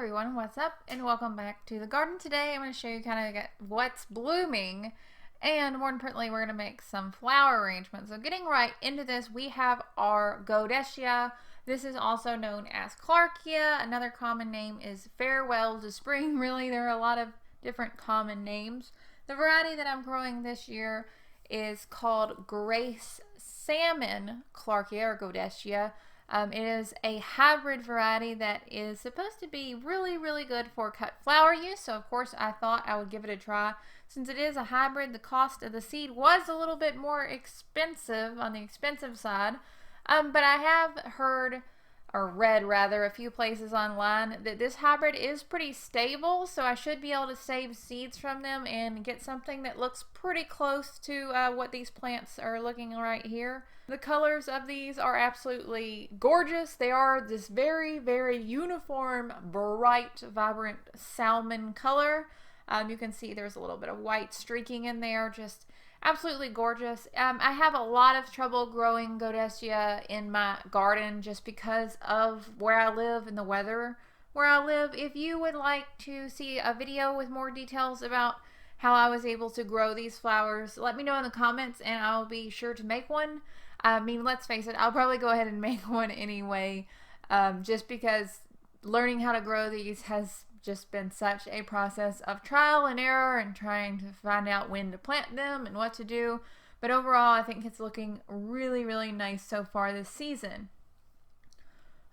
everyone, what's up and welcome back to the garden. Today I'm going to show you kind of what's blooming, and more importantly we're going to make some flower arrangements. So getting right into this, we have our Godetia. This is also known as Clarkia. Another common name is Farewell to Spring. Really, there are a lot of different common names. The variety that I'm growing this year is called Grace Salmon Clarkia or Godetia. It is a hybrid variety that is supposed to be really good for cut flower use. So of course I thought I would give it a try. Since it is a hybrid, the cost of the seed was a little bit more expensive, on the expensive side. But I have heard, or read rather, a few places online that this hybrid is pretty stable, so I should be able to save seeds from them and get something that looks pretty close to what these plants are looking right here. The colors of these are absolutely gorgeous. They are this very uniform, bright, vibrant salmon color. You can see there's a little bit of white streaking in there, just absolutely gorgeous. I have a lot of trouble growing Godetia in my garden just because of where I live and the weather where I live. If you would like to see a video with more details about how I was able to grow these flowers, let me know in the comments and I'll be sure to make one. I mean, let's face it, I'll probably go ahead and make one anyway, just because learning how to grow these has just been such a process of trial and error and trying to find out when to plant them and what to do. But overall, I think it's looking really nice so far this season.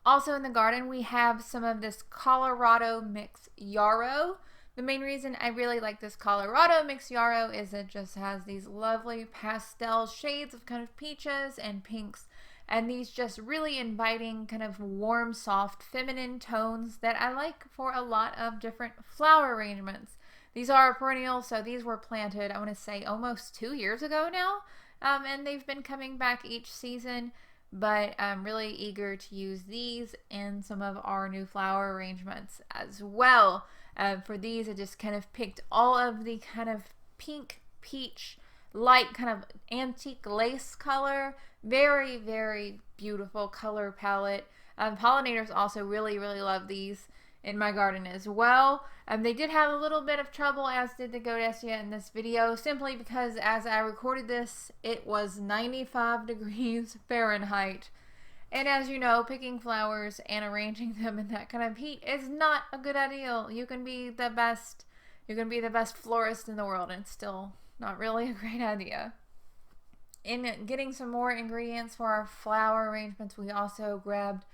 Also in the garden, we have some of this Colorado mix Yarrow. The main reason I really like this Colorado mix Yarrow is it just has these lovely pastel shades of kind of peaches and pinks, and these just really inviting kind of warm, soft, feminine tones that I like for a lot of different flower arrangements. These are perennial, so these were planted, I want to say, almost 2 years ago now, and they've been coming back each season, but I'm really eager to use these in some of our new flower arrangements as well. For these, I just kind of picked all of the kind of pink, peach, light kind of antique lace color. Very beautiful color palette. Pollinators also really love these in my garden as well. They did have a little bit of trouble, as did the Godetia in this video, simply because as I recorded this, it was 95 degrees Fahrenheit. And as you know, picking flowers and arranging them in that kind of heat is not a good idea. You can be the best florist in the world and it's still not really a great idea. In getting some more ingredients for our flower arrangements, we also grabbed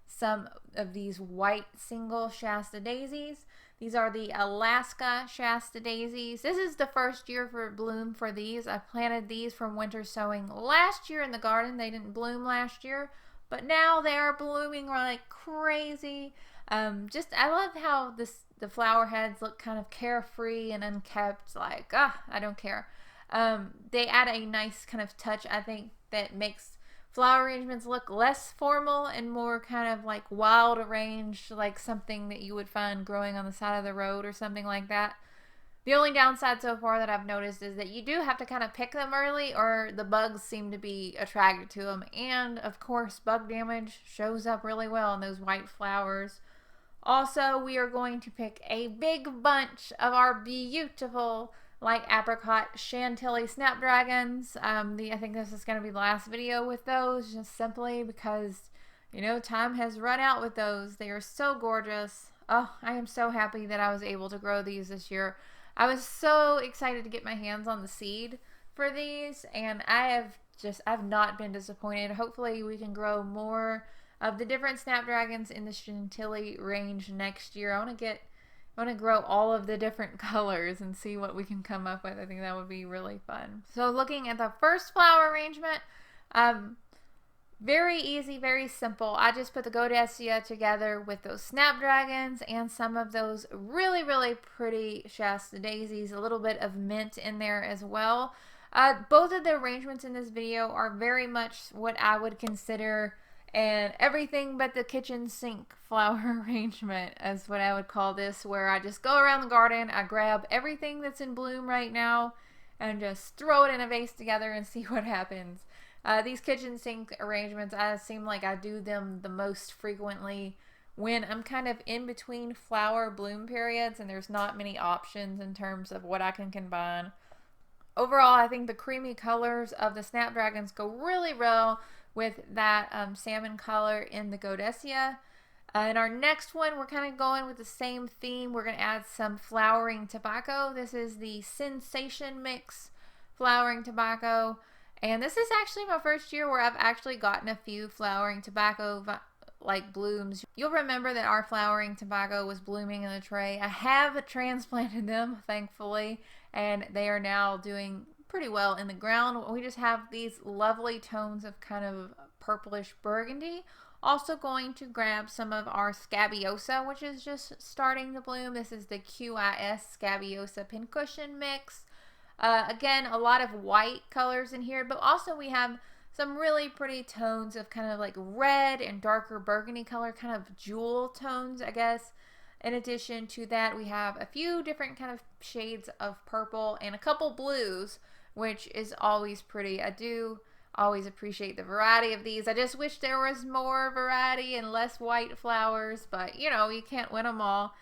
some of these white single Shasta daisies. These are the Alaska Shasta daisies. This is the first year for bloom for these. I planted these from winter sowing last year in the garden. They didn't bloom last year, but now they are blooming like crazy. I love how the flower heads look kind of carefree and unkept, like, I don't care. They add a nice kind of touch, I think, that makes flower arrangements look less formal and more kind of like wild arranged, like something that you would find growing on the side of the road or something like that. The only downside so far that I've noticed is that you do have to kind of pick them early or the bugs seem to be attracted to them. And of course, bug damage shows up really well in those white flowers. Also, we are going to pick a big bunch of our beautiful light apricot Chantilly Snapdragons. I think this is going to be the last video with those, just simply because, you know, time has run out with those. They are so gorgeous. Oh, I am so happy that I was able to grow these this year. I was so excited to get my hands on the seed for these, and I've not been disappointed. Hopefully we can grow more of the different Snapdragons in the Chantilly range next year. I want to grow all of the different colors and see what we can come up with. I think that would be really fun. So looking at the first flower arrangement, very easy, very simple. I just put the Godetia together with those Snapdragons and some of those really pretty Shasta daisies, a little bit of mint in there as well. Both of the arrangements in this video are very much what I would consider and everything but the kitchen sink flower arrangement is what I would call this, where I just go around the garden, I grab everything that's in bloom right now and just throw it in a vase together and see what happens. These kitchen sink arrangements, I seem like I do them the most frequently when I'm kind of in between flower bloom periods and there's not many options in terms of what I can combine. Overall, I think the creamy colors of the Snapdragons go really well with that salmon color in the Godetia. In our next one, we're kind of going with the same theme. We're going to add some flowering tobacco. This is the Sensation Mix flowering tobacco. And this is actually my first year where I've actually gotten a few flowering tobacco like blooms. You'll remember that our flowering tobacco was blooming in the tray. I have transplanted them, thankfully, and they are now doing pretty well in the ground. We just have these lovely tones of kind of purplish burgundy. Also going to grab some of our Scabiosa, which is just starting to bloom. This is the QIS Scabiosa Pincushion Mix. Again, a lot of white colors in here, but also we have some really pretty tones of kind of like red and darker burgundy color, kind of jewel tones, I guess. In addition to that, we have a few different kind of shades of purple and a couple blues, which is always pretty. I do always appreciate the variety of these. I just wish there was more variety and less white flowers, but you know, you can't win them all.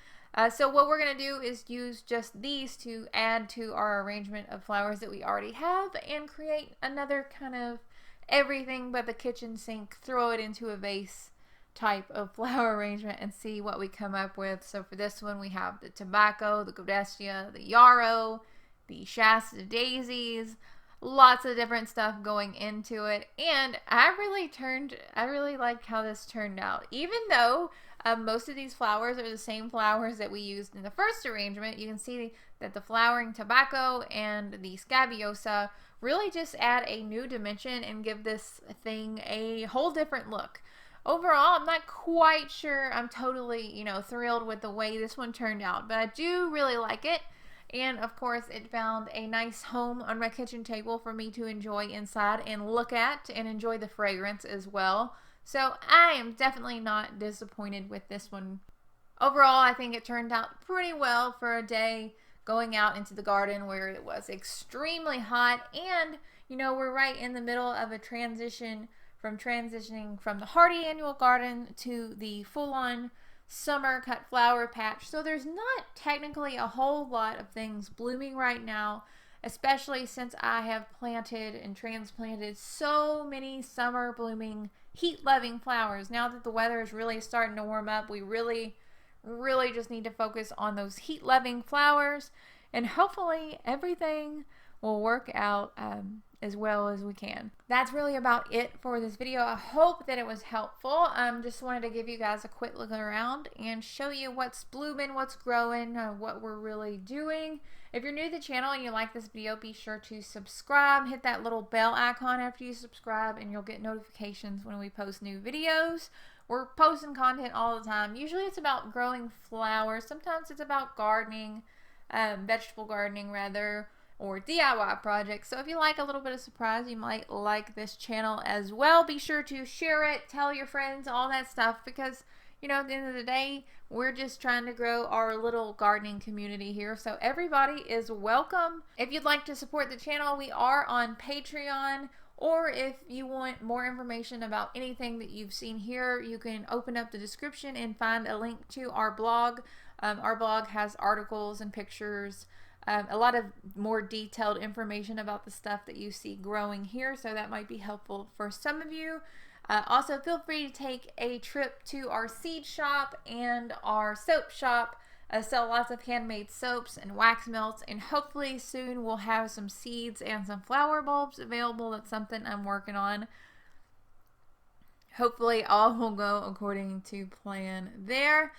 So what we're going to do is use just these to add to our arrangement of flowers that we already have and create another kind of everything but the kitchen sink, throw it into a vase type of flower arrangement and see what we come up with. So for this one, we have the tobacco, the Godetia, the Yarrow, the Shasta daisies, lots of different stuff going into it. And I really liked how this turned out. Even though most of these flowers are the same flowers that we used in the first arrangement, you can see that the flowering tobacco and the Scabiosa really just add a new dimension and give this thing a whole different look. Overall, I'm not quite sure I'm totally, thrilled with the way this one turned out, but I do really like it. And of course, it found a nice home on my kitchen table for me to enjoy inside and look at and enjoy the fragrance as well. So I am definitely not disappointed with this one. Overall, I think it turned out pretty well for a day going out into the garden where it was extremely hot, and we're right in the middle of a transitioning from the hardy annual garden to the full-on summer cut flower patch. So there's not technically a whole lot of things blooming right now, especially since I have planted and transplanted so many summer blooming heat-loving flowers. Now that the weather is really starting to warm up, we really just need to focus on those heat-loving flowers, and hopefully everything will work out as well as we can. That's really about it for this video. I hope that it was helpful. Just wanted to give you guys a quick look around and show you what's blooming, what's growing, what we're really doing. If you're new to the channel and you like this video, be sure to subscribe. Hit that little bell icon after you subscribe and you'll get notifications when we post new videos. We're posting content all the time. Usually it's about growing flowers. Sometimes it's about gardening, vegetable gardening rather, or DIY projects. So if you like a little bit of surprise, you might like this channel as well. Be sure to share it, tell your friends, all that stuff, because at the end of the day, we're just trying to grow our little gardening community here. So everybody is welcome. If you'd like to support the channel, we are on Patreon. Or if you want more information about anything that you've seen here, you can open up the description and find a link to our blog. Our blog has articles and pictures, a lot of more detailed information about the stuff that you see growing here, so that might be helpful for some of you. Also, feel free to take a trip to our seed shop and our soap shop. Sell lots of handmade soaps and wax melts, and hopefully soon we'll have some seeds and some flower bulbs available. That's something I'm working on. Hopefully all will go according to plan there.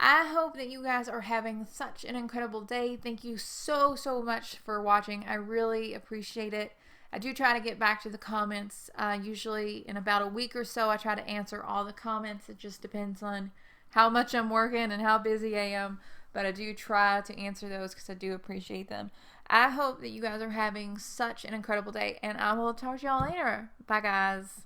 I hope that you guys are having such an incredible day. Thank you so much for watching. I really appreciate it. I do try to get back to the comments. Usually in about a week or so I try to answer all the comments. It just depends on how much I'm working and how busy I am. But I do try to answer those because I do appreciate them. I hope that you guys are having such an incredible day, and I will talk to y'all later. Bye, guys.